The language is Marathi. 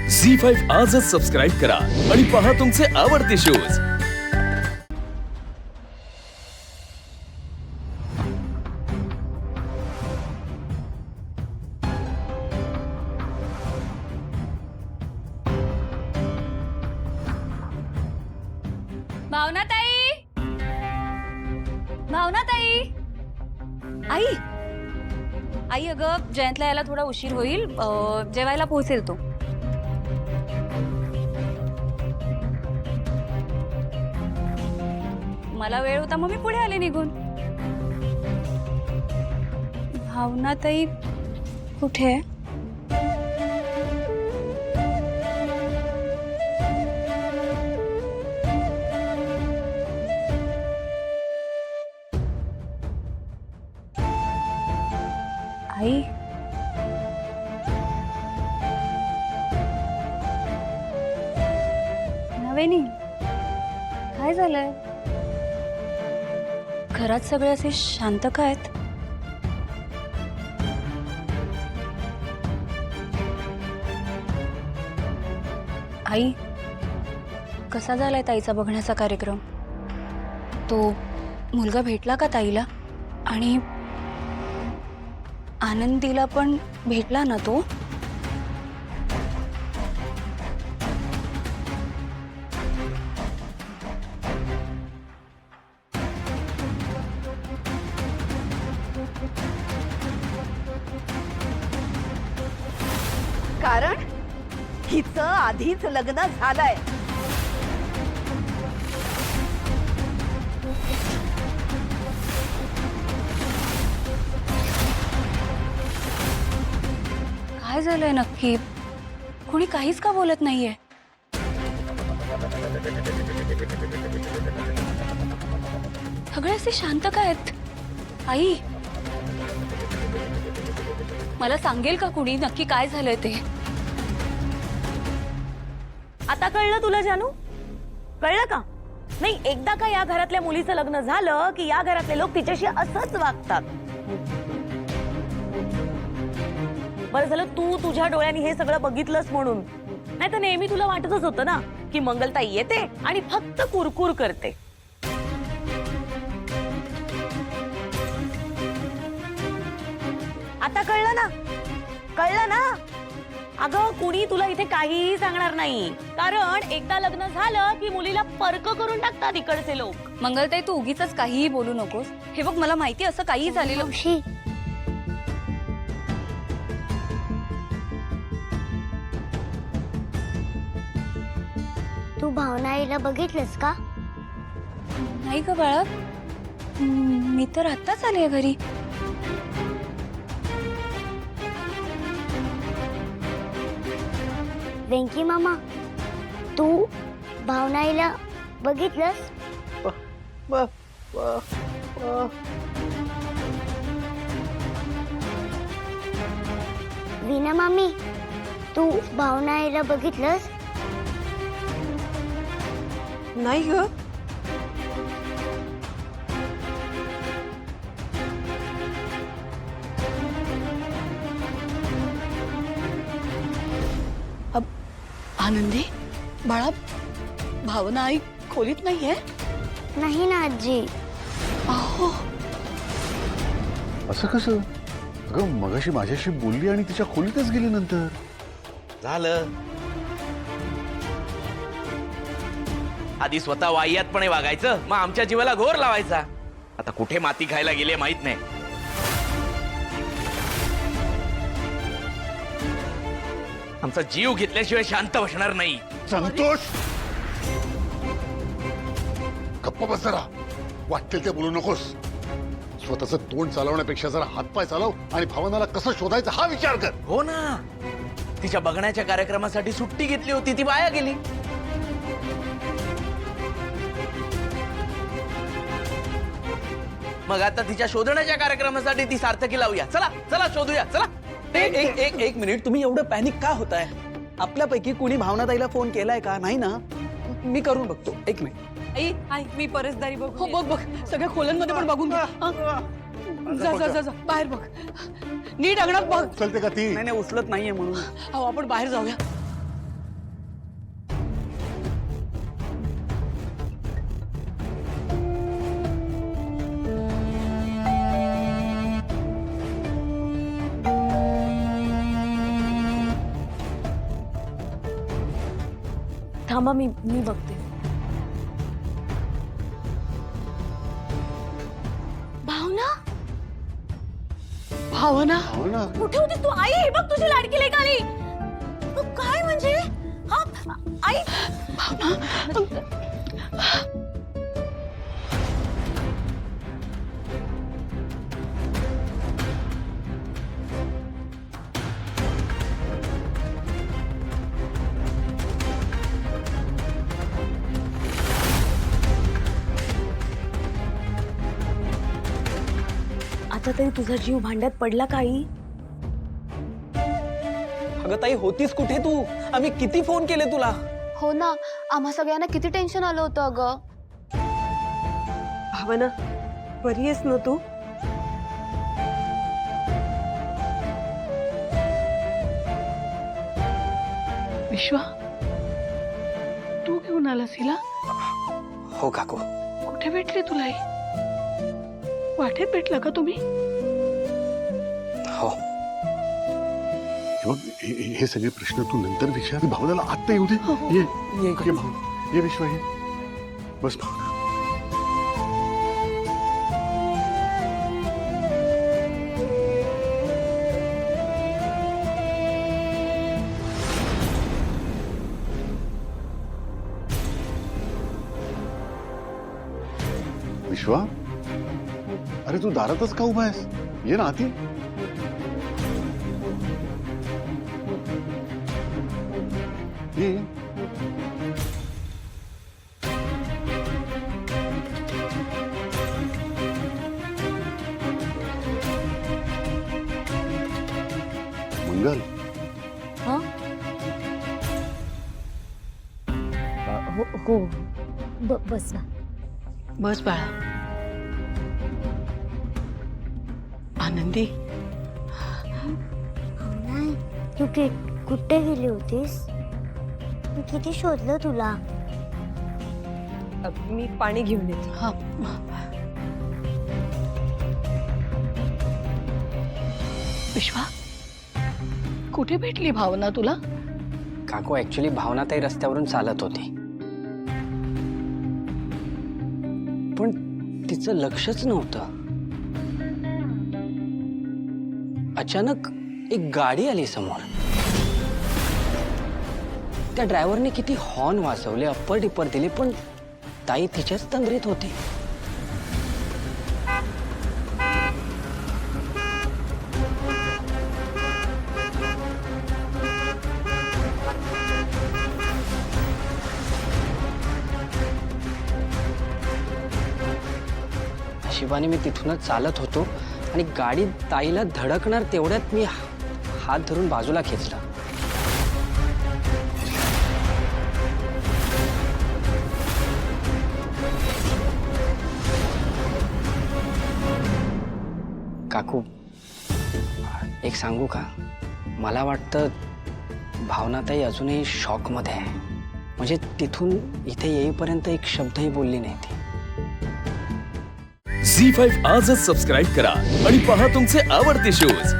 झी5 आजच सबस्क्राईब करा आणि पहा तुमचे आवडते शोज। भावनाताई, भावनाताई, आई आई अगं जयंतला यायला थोडा उशीर होईल, जेवायला पोहोचेल तो। मला वेळ होता मग मी पुढे आले निघून। भावनाताई कुठे आहे? आई नवेनी काय झालंय? घरात सगळे असे शांत का आहेत? आई कसा झालाय ताईचा बघण्याचा कार्यक्रम? तो मुलगा भेटला का ताईला? आणि आनंदीला पण भेटला ना तो? कारण हिचं आधीच लग्न झालंय। काय झालंय नक्की? कोणी काहीच का बोलत नाहीये? सगळे असे शांत का आहेत? आई मला सांगेल का कुणी नक्की काय झालंय ते? आता कळलं तुला जानू? कळलं का? नाही, एकदा का या घरातल्या मुलीचं लग्न झालं की या घरातले लोक तिच्याशी असंच वागतात। बरं झालं तू तुझ्या डोळ्यांनी हे सगळं बघितलंस म्हणून, नाही तर नेहमी तुला वाटतच होतं ना की मंगलताई येते आणि फक्त कुरकुर करते। आता कळलं ना? कळलं ना? अगं कुणी तुला इथे काहीही सांगणार नाही, कारण एकदा लग्न झालं की मुलीला परक करून टाकतात इकडचे लोक। मंगलताई तू उगीच काहीही बोलू नकोस। हे बघ मला माहिती असं काही झालेलं। तू भावनाईला बघितलंस का? नाही ग बाळा, मी तर आत्ताच आले घरी। वेंकी मामा, तू भावनाईला बघितलंस? वीणा मामी, तू भावनाईला बघितलंस? नाही ग, आनंदी बाळा, भावना आई खोलीत नाहीये? नाही ना आजी। अहो असं कसं? अगं मगाशी माझ्याशी बोलली आणि तिच्या खोलीतच गेली नंतर। झालं आधी स्वतः वाह्यातपणे वागायचं, मग आमच्या जीवाला घोर लावायचा। आता कुठे माती खायला गेले माहित नाही। आमचा जीव घेतल्याशिवाय शांत बसणार नाही। संतोष, गप्प बस जरा। वाटतील ते बोलू नकोस। स्वतःचं तोंड चालवण्यापेक्षा जरा हातपाय चालव आणि भावनाला कसं शोधायचं हा विचार कर। हो ना, तिच्या बघण्याच्या कार्यक्रमासाठी सुट्टी घेतली होती, ती वाया गेली। मग आता तिच्या शोधण्याच्या कार्यक्रमासाठी ती सार्थकी लावूया। चला चला शोधूया, चला। एक मिनिट, तुम्ही एवढं पॅनिक का होताय? आपल्यापैकी कोणी भावनाताईला फोन केलाय का? नाही ना? मी करून बघतो, एक मिनिट। आई आई मी परसदारी बघ। हो बघ बघ, सगळ्या खोल्यांमध्ये पण बघून घे। जा जा जा जा, बाहेर बघ, नीट अंगणात बघ। उचलते का ती? नाही नाही, उचलत नाहीये म्हणून। अहो आपण बाहेर जाऊया। थांबा मी बघते. भावना भावना हो ना कुठे होती तू? आई हे बघ तुझी लाडकी लेक आली. काय म्हणजे हा आई आता तरी तुझा जीव भांड्यात पडला का आई? अगं ताई होतीस कुठे तू? आम्ही किती फोन केले तुला. हो ना, आम्हा सगळ्यांना किती टेन्शन आलं होतं अगं. भावना बरी आहेस ना तू? विश्वा तू घेऊन आलास हिला? हो काकू. कुठे भेटली तुला ही? वाटेत भेटला का तुम्ही? हो. हे बघ, हे सगळे प्रश्न तू नंतर विचार. भावनाला आत्ता येऊ दे. ये ये भावना, ये विश्वा, ये बस भावना. विश्वा, अरे तू दारातच का उभा आहेस? ये ना आती. ये. मंगल, हो बस ना. बस बाळा. आनंदी नाही, तू कुठे गेली होतीस? मी किती शोधलं तुला. मी पाणी घेऊन येते. हा विश्वा कुठे भेटली भावना तुला? काकू ऍक्च्युली भावना ताई रस्त्यावरून चालत होती, पण तिचं लक्षच नव्हतं. अचानक एक गाडी आली समोर. त्या ड्रायव्हरने किती हॉर्न वाजवले, अप्पर टिप्पर दिले, पण ताई तिच्याच तंद्रीत होती. शिवानी मी तिथूनच चालत होतो आणि गाडी ताईला धडकणार तेवढ्यात मी हात धरून बाजूला खेचला. काकू एक सांगू का? मला वाटतं भावनाताई अजूनही शॉकमध्ये आहे. म्हणजे तिथून इथे येईपर्यंत एक शब्दही बोलली नाही ती. झी5 आजच सबस्क्राईब करा आणि पहा तुमचे आवडते शोज